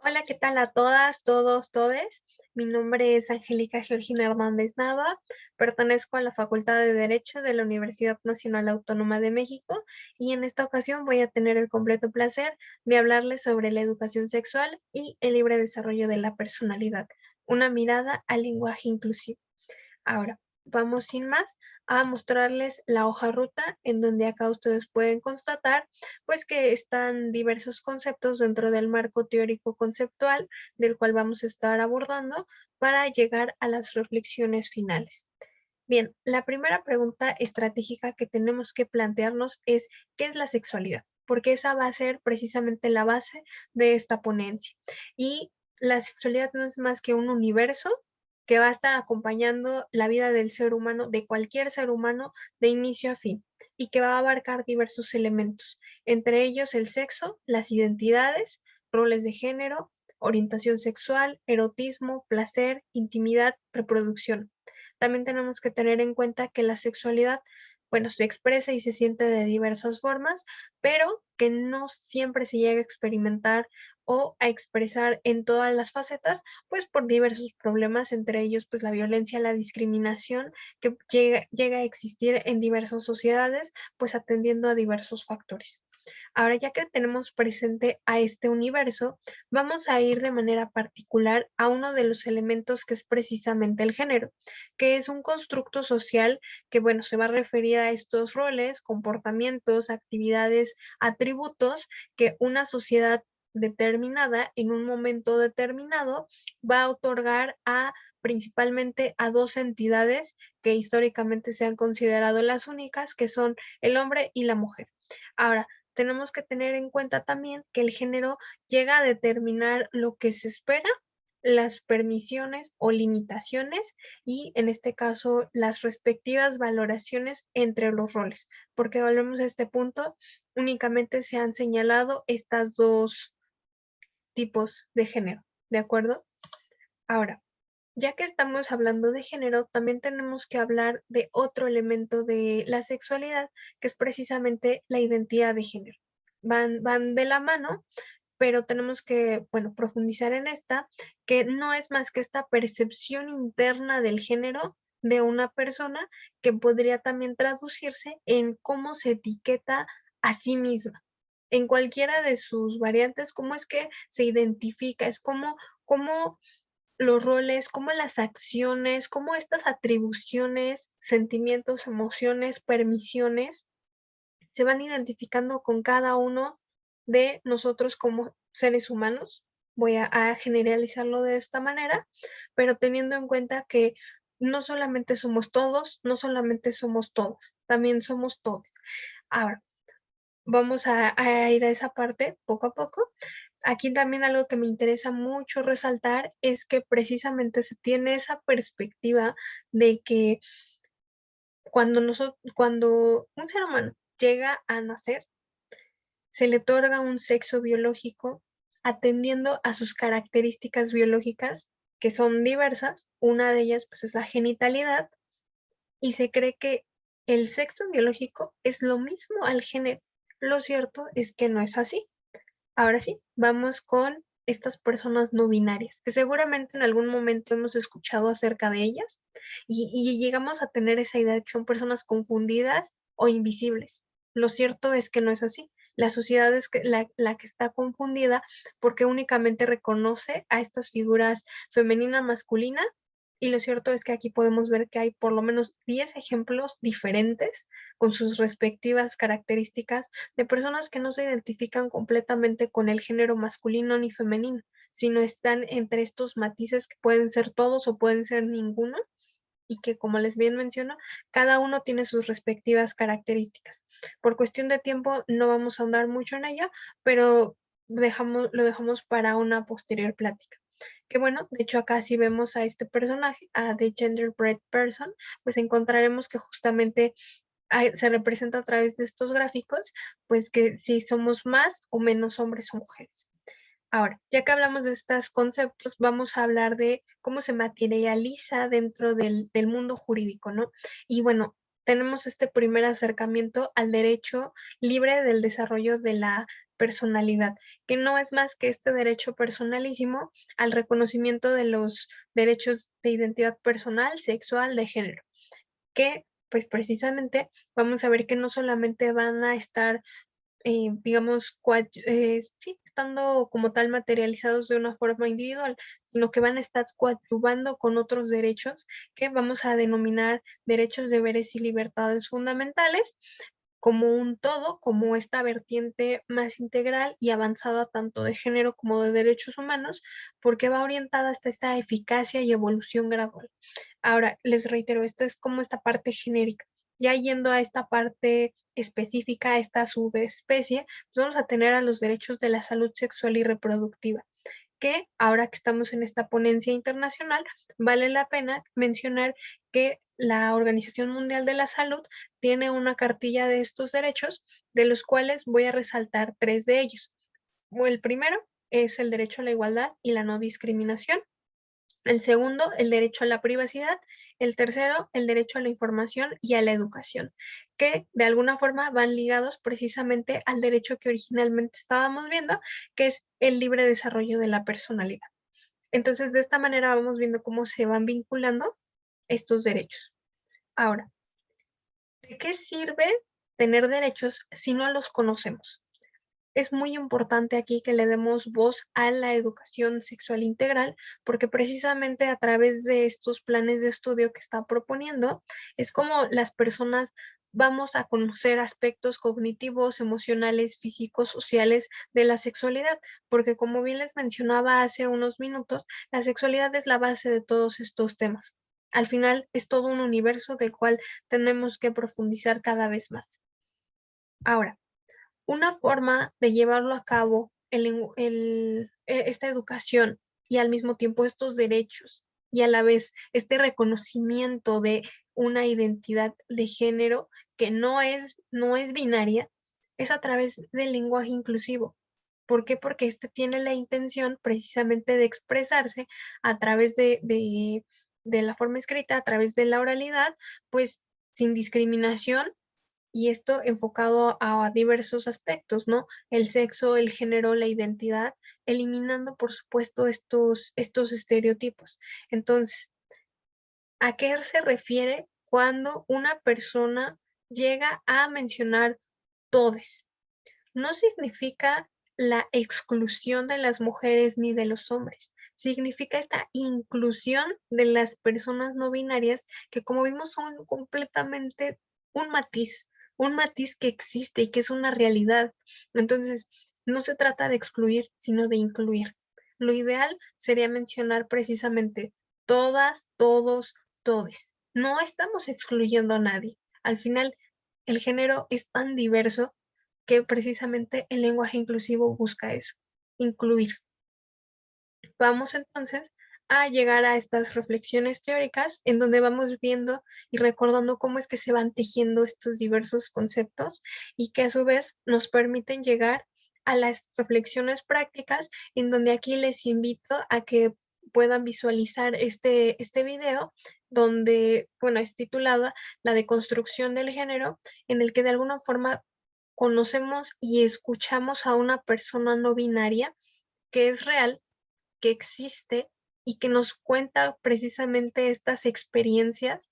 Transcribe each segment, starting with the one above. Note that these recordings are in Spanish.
Hola, ¿qué tal a todas, todos, todes? Mi nombre es Angélica Georgina Hernández Nava, pertenezco a la Facultad de Derecho de la Universidad Nacional Autónoma de México y en esta ocasión voy a tener el completo placer de hablarles sobre la educación sexual y el libre desarrollo de la personalidad, una mirada al lenguaje inclusivo. Ahora, vamos sin más a mostrarles la hoja ruta en donde acá ustedes pueden constatar pues que están diversos conceptos dentro del marco teórico conceptual del cual vamos a estar abordando para llegar a las reflexiones finales. Bien, la primera pregunta estratégica que tenemos que plantearnos es ¿qué es la sexualidad? Porque esa va a ser precisamente la base de esta ponencia. Y la sexualidad no es más que un universo que va a estar acompañando la vida del ser humano, de cualquier ser humano, de inicio a fin, y que va a abarcar diversos elementos, entre ellos el sexo, las identidades, roles de género, orientación sexual, erotismo, placer, intimidad, reproducción. También tenemos que tener en cuenta que la sexualidad, bueno, se expresa y se siente de diversas formas, pero que no siempre se llega a experimentar o a expresar en todas las facetas, pues por diversos problemas, entre ellos pues la violencia, la discriminación que llega a existir en diversas sociedades, pues atendiendo a diversos factores. Ahora, ya que tenemos presente a este universo, vamos a ir de manera particular a uno de los elementos que es precisamente el género, que es un constructo social que, bueno, se va a referir a estos roles, comportamientos, actividades, atributos que una sociedad determinada en un momento determinado va a otorgar a principalmente a dos entidades que históricamente se han considerado las únicas, que son el hombre y la mujer. Ahora, tenemos que tener en cuenta también que el género llega a determinar lo que se espera, las permisiones o limitaciones y en este caso las respectivas valoraciones entre los roles, porque volvemos a este punto, únicamente se han señalado estas dos tipos de género, ¿de acuerdo? Ahora, ya que estamos hablando de género, también tenemos que hablar de otro elemento de la sexualidad, que es precisamente la identidad de género. Van de la mano, pero tenemos que, bueno, profundizar en esta, que no es más que esta percepción interna del género de una persona que podría también traducirse en cómo se etiqueta a sí misma, en cualquiera de sus variantes, cómo es que se identifica, es como los roles, cómo las acciones, cómo estas atribuciones, sentimientos, emociones, permisiones se van identificando con cada uno de nosotros como seres humanos. Voy a generalizarlo de esta manera, pero teniendo en cuenta que no solamente somos todos, no solamente somos todos, también somos todos. Ahora, vamos a ir a esa parte poco a poco. Aquí también algo que me interesa mucho resaltar es que precisamente se tiene esa perspectiva de que cuando un ser humano llega a nacer, se le otorga un sexo biológico atendiendo a sus características biológicas, que son diversas. Una de ellas, pues, es la genitalidad, y se cree que el sexo biológico es lo mismo al género. Lo cierto es que no es así. Ahora sí, vamos con estas personas no binarias, que seguramente en algún momento hemos escuchado acerca de ellas y llegamos a tener esa idea de que son personas confundidas o invisibles. Lo cierto es que no es así. La sociedad es la que está confundida porque únicamente reconoce a estas figuras femenina, masculina, y lo cierto es que aquí podemos ver que hay por lo menos 10 ejemplos diferentes con sus respectivas características de personas que no se identifican completamente con el género masculino ni femenino, sino están entre estos matices que pueden ser todos o pueden ser ninguno, y que, como les bien menciono, cada uno tiene sus respectivas características. Por cuestión de tiempo no vamos a andar mucho en ello, pero lo dejamos para una posterior plática. Que bueno, de hecho acá si vemos a este personaje, a The Genderbread Person, pues encontraremos que justamente se representa a través de estos gráficos, pues que si somos más o menos hombres o mujeres. Ahora, ya que hablamos de estos conceptos, vamos a hablar de cómo se materializa dentro del mundo jurídico, ¿no? Y bueno, tenemos este primer acercamiento al derecho libre del desarrollo de la personalidad, que no es más que este derecho personalísimo al reconocimiento de los derechos de identidad personal, sexual, de género, que pues precisamente vamos a ver que no solamente van a estar digamos, sí, estando como tal materializados de una forma individual, sino que van a estar coadyuvando con otros derechos que vamos a denominar derechos, deberes y libertades fundamentales, como un todo, como esta vertiente más integral y avanzada tanto de género como de derechos humanos, porque va orientada hasta esta eficacia y evolución gradual. Ahora, les reitero, esta es como esta parte genérica. Ya yendo a esta parte específica, a esta subespecie, pues vamos a tener a los derechos de la salud sexual y reproductiva, que ahora que estamos en esta ponencia internacional, vale la pena mencionar que la Organización Mundial de la Salud tiene una cartilla de estos derechos, de los cuales voy a resaltar tres de ellos. El primero es el derecho a la igualdad y la no discriminación. El segundo, el derecho a la privacidad. El tercero, el derecho a la información y a la educación, que de alguna forma van ligados precisamente al derecho que originalmente estábamos viendo, que es el libre desarrollo de la personalidad. Entonces, de esta manera vamos viendo cómo se van vinculando estos derechos. Ahora, ¿de qué sirve tener derechos si no los conocemos? Es muy importante aquí que le demos voz a la educación sexual integral, porque precisamente a través de estos planes de estudio que está proponiendo, es como las personas vamos a conocer aspectos cognitivos, emocionales, físicos, sociales de la sexualidad, porque como bien les mencionaba hace unos minutos, la sexualidad es la base de todos estos temas. Al final es todo un universo del cual tenemos que profundizar cada vez más. Ahora, una forma de llevarlo a cabo, esta educación y al mismo tiempo estos derechos y a la vez este reconocimiento de una identidad de género que no es binaria, es a través del lenguaje inclusivo. ¿Por qué? Porque este tiene la intención precisamente de expresarse a través de la forma escrita, a través de la oralidad, pues sin discriminación y esto enfocado a diversos aspectos, ¿no? El sexo, el género, la identidad, eliminando, por supuesto, estos estereotipos. Entonces, ¿a qué se refiere cuando una persona llega a mencionar todes? No significa la exclusión de las mujeres ni de los hombres. Significa esta inclusión de las personas no binarias que, como vimos, son completamente un un matiz que existe y que es una realidad. Entonces, no se trata de excluir, sino de incluir. Lo ideal sería mencionar precisamente todas, todos, todes. No estamos excluyendo a nadie. Al final, el género es tan diverso que precisamente el lenguaje inclusivo busca eso, incluir. Vamos entonces a llegar a estas reflexiones teóricas en donde vamos viendo y recordando cómo es que se van tejiendo estos diversos conceptos y que a su vez nos permiten llegar a las reflexiones prácticas en donde aquí les invito a que puedan visualizar este video donde, bueno, es titulada La deconstrucción del género, en el que de alguna forma conocemos y escuchamos a una persona no binaria que es real, que existe y que nos cuenta precisamente estas experiencias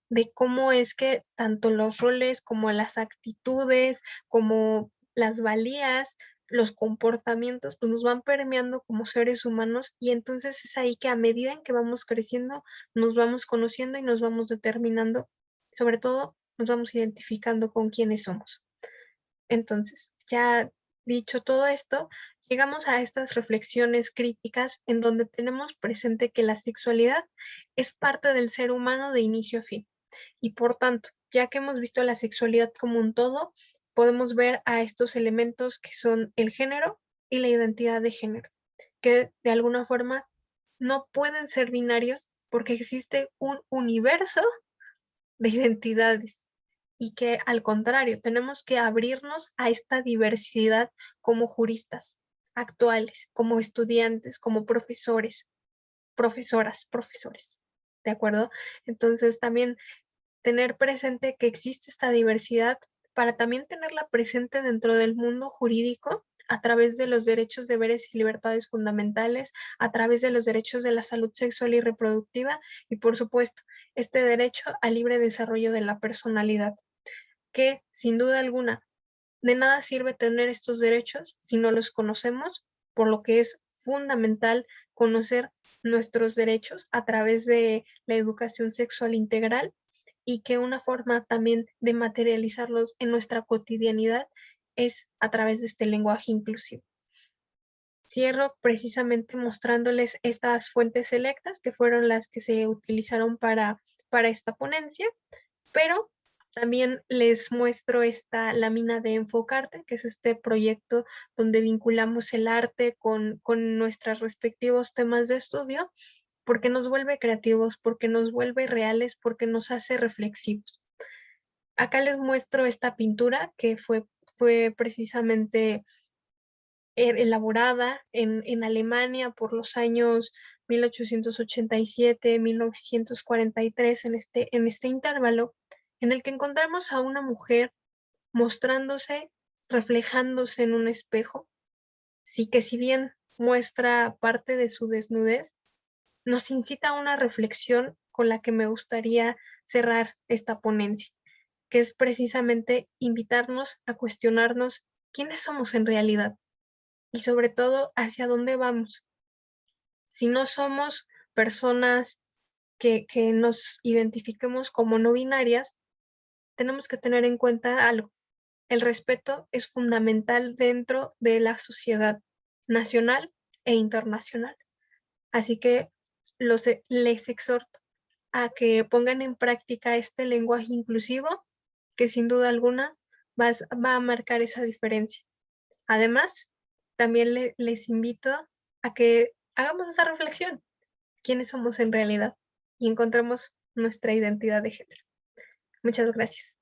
de cómo es que tanto los roles como las actitudes, como las valías, los comportamientos, pues nos van permeando como seres humanos y entonces es ahí que a medida en que vamos creciendo, nos vamos conociendo y nos vamos determinando, sobre todo nos vamos identificando con quiénes somos. Entonces, ya dicho todo esto, llegamos a estas reflexiones críticas en donde tenemos presente que la sexualidad es parte del ser humano de inicio a fin. Y por tanto, ya que hemos visto la sexualidad como un todo, podemos ver a estos elementos que son el género y la identidad de género, que de alguna forma no pueden ser binarios porque existe un universo de identidades y que al contrario, tenemos que abrirnos a esta diversidad como juristas actuales, como estudiantes, como profesores, profesoras, profesores. ¿De acuerdo? Entonces también tener presente que existe esta diversidad para también tenerla presente dentro del mundo jurídico a través de los derechos, deberes y libertades fundamentales, a través de los derechos de la salud sexual y reproductiva y, por supuesto, este derecho al libre desarrollo de la personalidad, que sin duda alguna de nada sirve tener estos derechos si no los conocemos, por lo que es fundamental conocer nuestros derechos a través de la educación sexual integral y que una forma también de materializarlos en nuestra cotidianidad es a través de este lenguaje inclusivo. Cierro precisamente mostrándoles estas fuentes selectas que fueron las que se utilizaron para esta ponencia, pero también les muestro esta lámina de Enfocarte, que es este proyecto donde vinculamos el arte con nuestros respectivos temas de estudio, porque nos vuelve creativos, porque nos vuelve reales, porque nos hace reflexivos. Acá les muestro esta pintura que fue precisamente elaborada en Alemania por los años 1887, 1943, en este intervalo, en el que encontramos a una mujer mostrándose, reflejándose en un espejo, sí que si bien muestra parte de su desnudez, nos incita a una reflexión con la que me gustaría cerrar esta ponencia, que es precisamente invitarnos a cuestionarnos quiénes somos en realidad y sobre todo hacia dónde vamos. Si no somos personas que nos identifiquemos como no binarias, tenemos que tener en cuenta algo. El respeto es fundamental dentro de la sociedad nacional e internacional. Así que les exhorto a que pongan en práctica este lenguaje inclusivo que sin duda alguna va a marcar esa diferencia. Además, también les invito a que hagamos esa reflexión. ¿Quiénes somos en realidad? Y encontremos nuestra identidad de género. Muchas gracias.